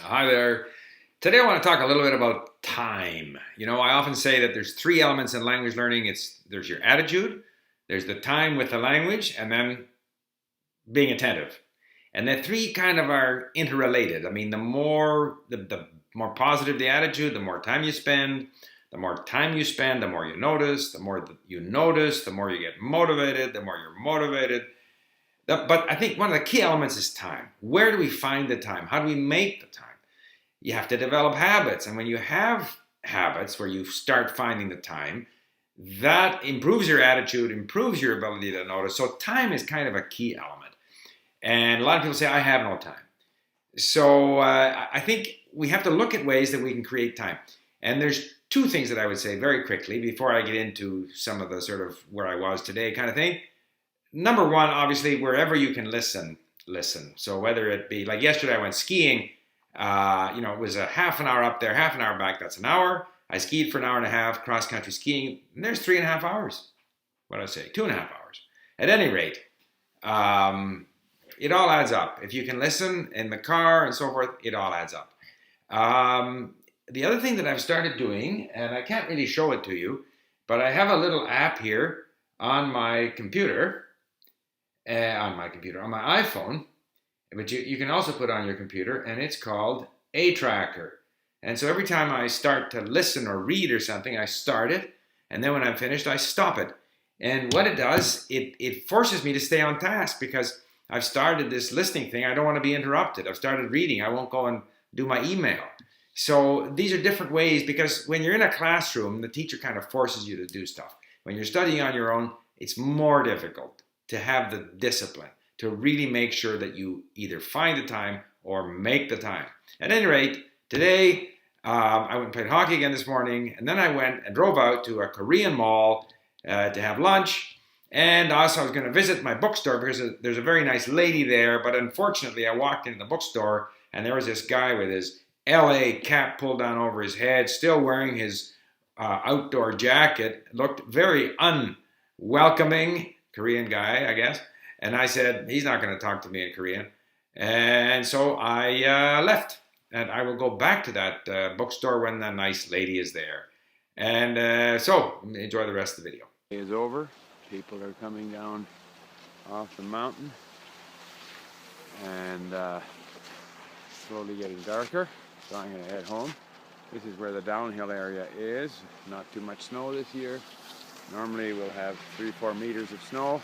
Hi there. Today I want to talk a little bit about time. I often say that there's three elements in language learning. There's your attitude, there's the time with the language, and then being attentive. And the three kind of are interrelated. I mean, the more positive the attitude, the more time you spend. The more time you spend, the more you notice. The more you notice, the more you get motivated. The more you're motivated. But I think one of the key elements is time. Where do we find the time? How do we make the time? You have to develop habits. And when you have habits where you start finding the time, that improves your attitude, improves your ability to notice. So time is kind of a key element. And a lot of people say, I have no time. So I think we have to look at ways that we can create time. And there's two things that I would say very quickly before I get into some of the sort of where I was today kind of thing. Number one, obviously, wherever you can listen. So whether it be like yesterday, I went skiing. It was a half an hour up there, half an hour back. That's an hour. I skied for an hour and a half, cross country skiing. And there's 3.5 hours. What did I say? 2.5 hours. At any rate, it all adds up. If you can listen in the car and so forth, it all adds up. The other thing that I've started doing, and I can't really show it to you, but I have a little app here on my computer. On my iPhone, but you can also put on your computer, and it's called A Tracker. And so every time I start to listen or read or something, I start it, and then when I'm finished, I stop it. And what it does, it forces me to stay on task because I've started this listening thing. I don't want to be interrupted. I've started reading. I won't go and do my email. So these are different ways because when you're in a classroom, the teacher kind of forces you to do stuff. When you're studying on your own, it's more difficult to have the discipline, to really make sure that you either find the time or make the time. At any rate, today I went and played hockey again this morning, and then I went and drove out to a Korean mall to have lunch, and also I was going to visit my bookstore because there's a very nice lady there, but unfortunately I walked into the bookstore and there was this guy with his LA cap pulled down over his head, still wearing his outdoor jacket, looked very unwelcoming, Korean guy, I guess. And I said, he's not going to talk to me in Korean. And so I left. And I will go back to that bookstore when the nice lady is there. And so enjoy the rest of the video. Day is over. People are coming down off the mountain. And slowly getting darker. So I'm going to head home. This is where the downhill area is. Not too much snow this year. Normally we'll have 3-4 meters of snow.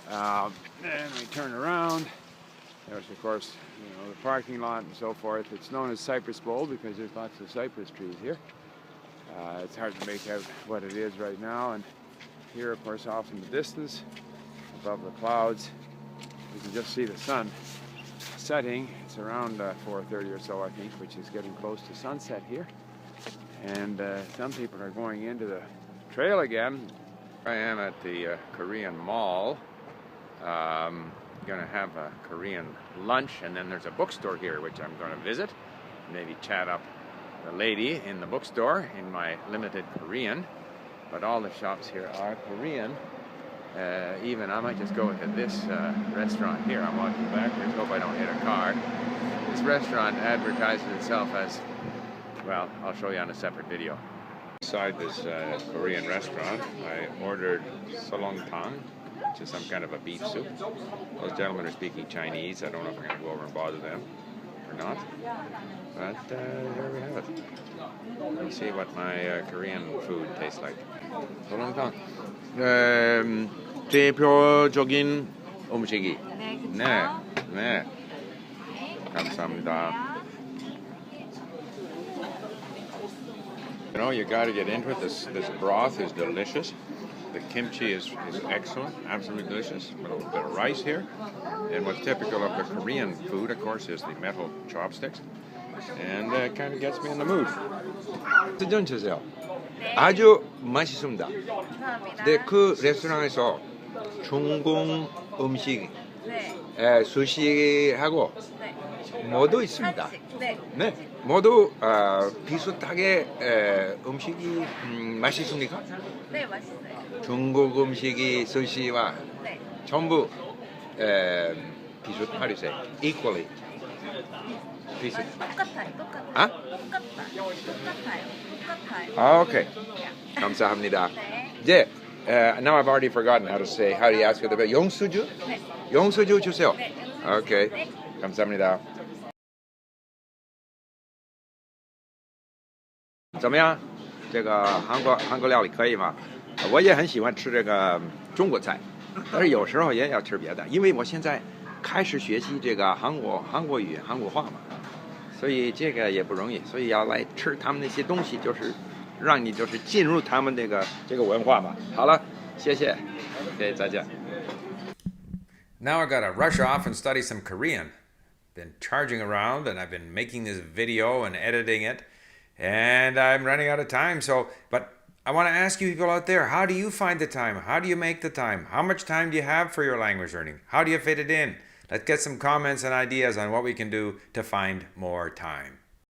Then we turn around. There's of course, the parking lot and so forth. It's known as Cypress Bowl because there's lots of cypress trees here. It's hard to make out what it is right now. And here, of course, off in the distance, above the clouds, you can just see the sun setting. It's around 4:30 or so, I think, which is getting close to sunset here. And some people are going into the trail again. I am at the Korean Mall. Going to have a Korean lunch, and then there's a bookstore here which I'm going to visit. Maybe chat up the lady in the bookstore in my limited Korean. But all the shops here are Korean. Even I might just go to this restaurant here. I'm walking backwards. Hope I don't hit a car. This restaurant advertises itself as, well, I'll show you on a separate video. Inside this Korean restaurant, I ordered solongtang, which is some kind of a beef soup. Those gentlemen are speaking Chinese. I don't know if I'm going to go over and bother them or not. But there we have it. Let's see what my Korean food tastes like. solongtang. 대표적인 음식이. 네, 네. 감사합니다. You got to get into it. This broth is delicious. The kimchi is excellent, absolutely delicious. A little bit of rice here. And what's typical of the Korean food, of course, is the metal chopsticks. And it kind of gets me in the mood. 수전 주세요. 아주 맛있습니다. 네, 그 레스토랑에서 중국 음식, 수시하고 모두 있습니다. 네, 모두 비슷하게 음식이 맛있습니까? 네, 맛있어요. 중국 음식이 스시와 네. 전부 비슷하리세, equally. 비슷. 똑같아요. 아? 똑같아요. Okay. 감사합니다. 네. 이제 now I've already forgotten how do you ask it about 영수주? 네. 영수주 주세요. 네. Okay. 네. 감사합니다. 怎么样？这个韩国料理可以吗？我也很喜欢吃这个中国菜，但是有时候也要吃别的，因为我现在开始学习这个韩国语、韩国话嘛，所以这个也不容易，所以要来吃他们那些东西，就是让你就是进入他们这个文化嘛。好了，谢谢，OK， 再见。 Now I gotta rush off and study some Korean. Been charging around and I've been making this video and editing it, and I'm running out of time. But I want to ask you people out there, how do you find the time? How do you make the time? How much time do you have for your language learning? How do you fit it in? Let's get some comments and ideas on what we can do to find more time.